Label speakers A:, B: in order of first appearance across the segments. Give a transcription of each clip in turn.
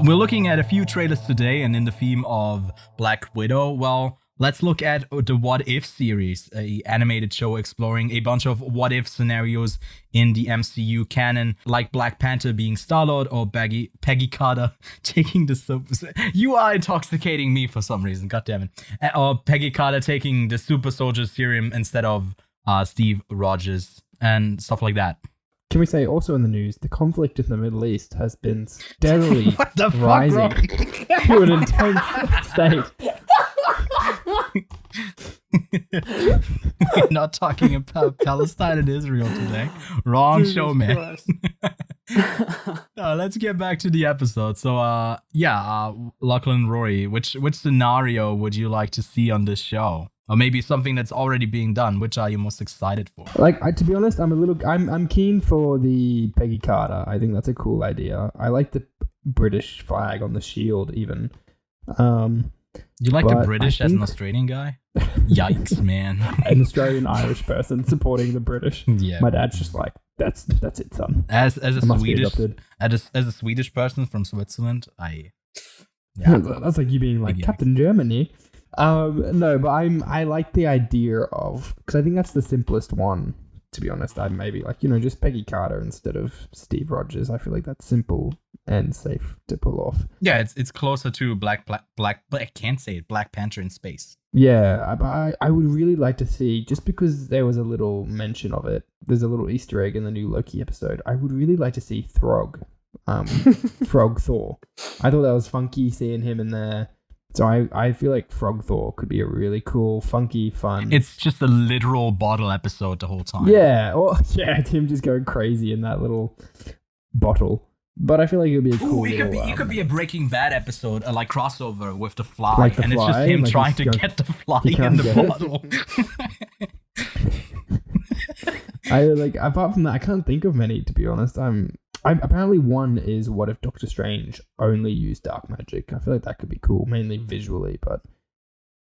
A: We're looking at a few trailers today, and in the theme of Black Widow, well, let's look at the What If series, a animated show exploring a bunch of what if scenarios in the MCU canon, like Black Panther being Star-Lord or Peggy Carter taking the you are intoxicating me for some reason, goddammit. Or Peggy Carter taking the super soldier serum instead of Steve Rogers and stuff like that.
B: Can we say also in the news, the conflict in the Middle East has been steadily
A: What the
B: rising
A: fuck,
B: to an intense state.
A: We're not talking about Palestine and Israel today. Wrong show, man. Let's get back to the episode. So, Lachlan, Rory, which scenario would you like to see on this show? Or maybe something that's already being done. Which are you most excited for?
B: To be honest, I'm keen for the Peggy Carter. I think that's a cool idea. I like the British flag on the shield, even.
A: You like the British as an Australian guy? Yikes, man!
B: An Australian Irish person supporting the British.
A: Yeah,
B: my dad's just like, that's it, son.
A: As a Swedish person from Switzerland,
B: that's like you being like Captain Germany. No, but I like the idea of, because I think that's the simplest one, to be honest. I maybe like, just Peggy Carter instead of Steve Rogers. I feel like that's simple and safe to pull off.
A: Yeah, it's closer to Black I can't say it, Black Panther in space.
B: Yeah, I would really like to see, just because there was a little mention of it, there's a little Easter egg in the new Loki episode. I would really like to see Throg, Frog Thor. I thought that was funky seeing him in there. So I feel like Frog Thor could be a really cool, funky, fun.
A: It's just a literal bottle episode the whole time.
B: Yeah, him just going crazy in that little bottle. But I feel like it would be a cool.
A: It could be a Breaking Bad episode, like crossover with the fly,
B: like
A: and it's just him trying to get the fly in the bottle.
B: Apart from that, I can't think of many, to be honest. Apparently one is, what if Doctor Strange only used dark magic? I feel like that could be cool, mainly visually, but...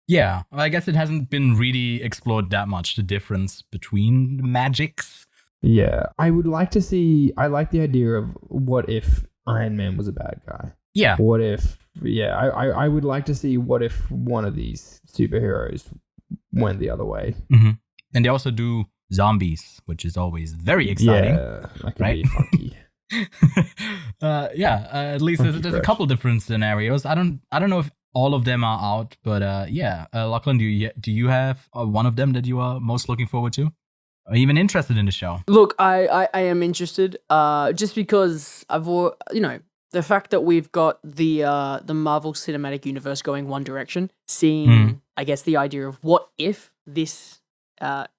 A: Yeah, I guess it hasn't been really explored that much, the difference between magics.
B: Yeah, I would like to see... I like the idea of what if Iron Man was a bad guy?
A: Yeah.
B: What if... Yeah, I would like to see what if one of these superheroes went the other way.
A: Mm-hmm. And they also do zombies, which is always very exciting.
B: Yeah, that could be funky.
A: At least there's a couple different scenarios. I don't know if all of them are out, but Lachlan, do you have one of them that you are most looking forward to, or even interested in the show?
C: Look, I am interested, just because the fact that we've got the Marvel Cinematic Universe going one direction, seeing I guess the idea of what if this that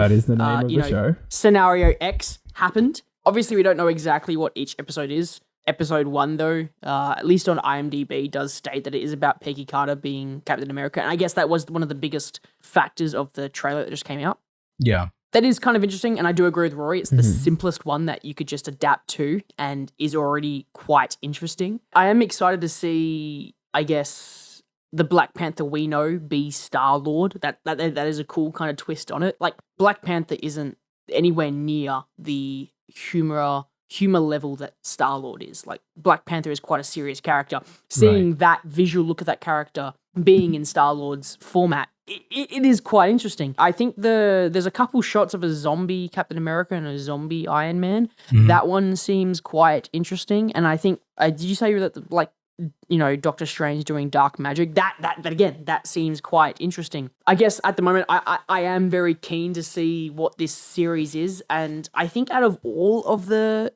C: is the name of the show, scenario X happened. Obviously, we don't know exactly what each episode is. Episode 1, though, at least on IMDb, does state that it is about Peggy Carter being Captain America. And I guess that was one of the biggest factors of the trailer that just came out.
A: Yeah.
C: That is kind of interesting, and I do agree with Rory. It's the simplest one that you could just adapt to and is already quite interesting. I am excited to see, I guess, the Black Panther we know be Star-Lord. That is a cool kind of twist on it. Like, Black Panther isn't anywhere near the humor level that Star-Lord is. Like, Black Panther is quite a serious character. Seeing that visual look of that character being in Star-Lord's format, it is quite interesting. I think there's a couple shots of a zombie Captain America and a zombie Iron Man. That one seems quite interesting. And I think, did you say that Doctor Strange doing dark magic? That seems quite interesting. I guess at the moment, I am very keen to see what this series is, and I think out of all of the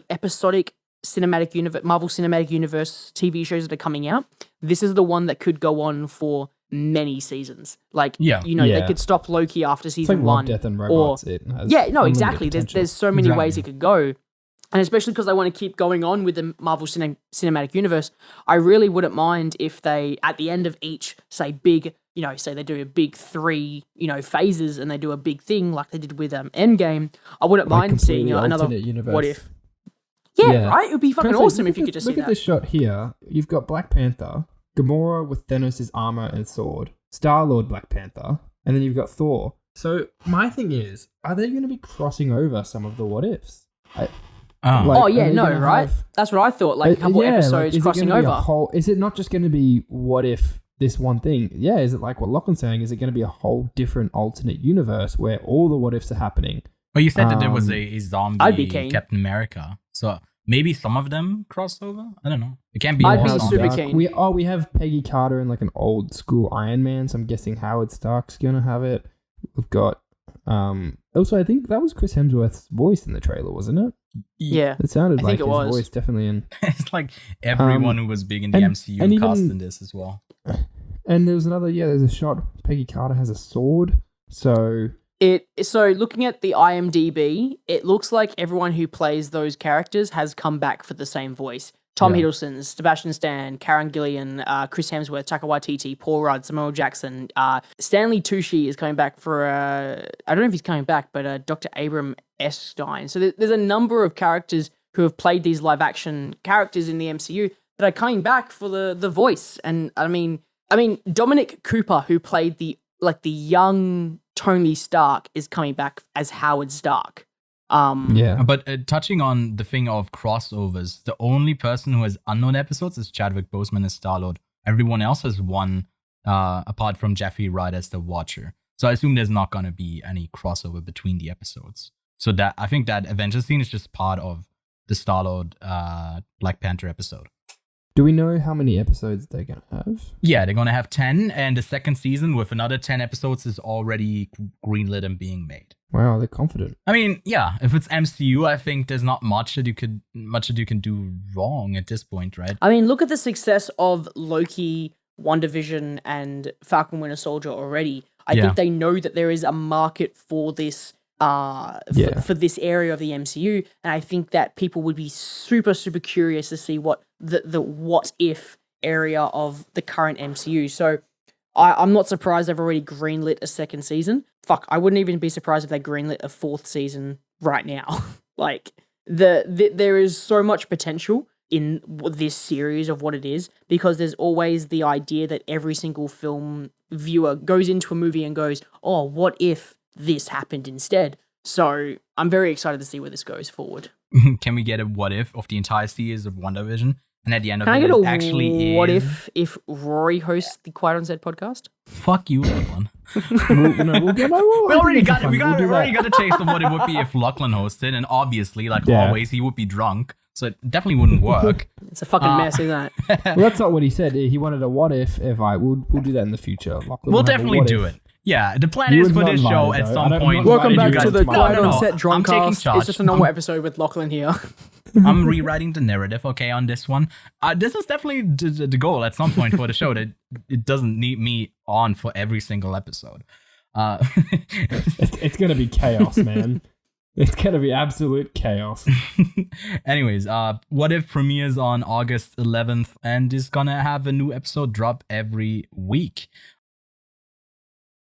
C: episodic cinematic universe, Marvel Cinematic Universe TV shows that are coming out, this is the one that could go on for many seasons. They could stop Loki after season 1.
B: Death and Robots.
C: Exactly. There's so many ways it could go. And especially because they want to keep going on with the Marvel Cinematic Universe, I really wouldn't mind if they, at the end of each, say they do a big 3, phases, and they do a big thing like they did with Endgame. I wouldn't mind seeing another universe. What if. Yeah, right? It would be fucking awesome if you could just see that.
B: Look at this shot here. You've got Black Panther, Gamora with Thanos' armor and sword, Star-Lord Black Panther, and then you've got Thor. So my thing is, are they going to be crossing over some of the what ifs?
A: Oh.
B: Like,
C: Oh yeah,
B: are they
C: no,
B: gonna
C: right?
B: have-
C: That's what I thought. Like a couple
B: yeah,
C: episodes
B: is it
C: crossing
B: gonna be
C: over.
B: is it not just going to be what if this one thing? Yeah, is it like what Lachlan's saying? Is it going to be a whole different alternate universe where all the what ifs are happening?
A: Well, you said that there was a
C: I'd
A: zombie
C: be keen.
A: Captain America, so maybe some of them cross over. I don't know. It can't be
C: I'd
A: all
C: be
A: zombies.
C: super keen.
B: We have Peggy Carter and like an old school Iron Man, so I'm guessing Howard Stark's going to have it. We've got also I think that was Chris Hemsworth's voice in the trailer, wasn't it?
C: Yeah.
B: It sounded
C: I
B: like
C: think
B: his
C: it was.
B: voice definitely in.
A: It's like everyone who was big in the
B: and
A: MCU cast
B: even-
A: in this as well.
B: And there's a shot Peggy Carter has a sword. So
C: So looking at the IMDb, it looks like everyone who plays those characters has come back for the same voice. Tom
B: Yeah.
C: Hiddleston, Sebastian Stan, Karen Gillian, Chris Hemsworth, Taika Waititi, Paul Rudd, Samuel Jackson. Stanley Tucci is coming back for, I don't know if he's coming back, but Dr. Abram Epstein. So there's a number of characters who have played these live action characters in the MCU that are coming back for the voice. And I mean Dominic Cooper, who played the young Tony Stark, is coming back as Howard Stark.
B: yeah.
A: But touching on the thing of crossovers, the only person who has unknown episodes is Chadwick Boseman as Star-Lord. Everyone else has one, apart from Jeffrey Wright as the Watcher. So I assume there's not going to be any crossover between the episodes. So that I think that Avengers scene is just part of the Star-Lord Black Panther episode.
B: Do we know how many episodes they're going to have?
A: Yeah, they're going to have 10, and the second season with another 10 episodes is already greenlit and being made.
B: Wow, they're confident.
A: I mean, yeah, if it's MCU, I think there's not much that you can do wrong at this point, right?
C: I mean, look at the success of Loki, WandaVision, and Falcon Winter Soldier already. I
A: Yeah.
C: think they know that there is a market for this for this area of the MCU, and I think that people would be super, super curious to see what the what if area of the current MCU. So I'm not surprised they've already greenlit a second season. Fuck, I wouldn't even be surprised if they greenlit a fourth season right now. Like there is so much potential in this series of what it is, because there's always the idea that every single film viewer goes into a movie and goes, oh, what if this happened instead? So I'm very excited to see where this goes forward.
A: Can we get a what if of the entire series of WandaVision? And at the end of
C: Can I
A: it,
C: get
A: it
C: a
A: actually
C: what
A: is...
C: if Rory hosts the Quiet on Set podcast?
A: Fuck you, Lachlan.
B: We'll get
A: We already got
B: do
A: already
B: that.
A: got a taste of what it would be if Lachlan hosted, and obviously, like
B: Yeah.
A: always, he would be drunk, so it definitely wouldn't work.
C: It's a fucking mess, isn't it?
B: Well, that's not what he said. He wanted a what if we'll do that in the future. Lachlan
A: We'll
B: will have a
A: definitely
B: what
A: do
B: if.
A: it. Yeah, the plan
B: You
A: is
B: would
A: for
B: not
A: this
B: lie,
A: show
B: though.
A: at
B: I
A: some
B: don't-
A: point.
B: I'm not
C: Welcome
B: inviting
C: back
B: you
C: to
B: guys
C: the
B: to my
C: Quiet
B: house.
C: on
A: No,
C: Set
A: I'm taking
C: Drunkcast.
A: charge.
C: It's just a normal episode with Lachlan here.
A: I'm rewriting the narrative, okay, on this one. This is definitely the goal at some point for the show, that it doesn't need me on for every single episode.
B: It's gonna be chaos, man. It's gonna be absolute chaos.
A: Anyways, What If premieres on August 11th and is gonna have a new episode drop every week.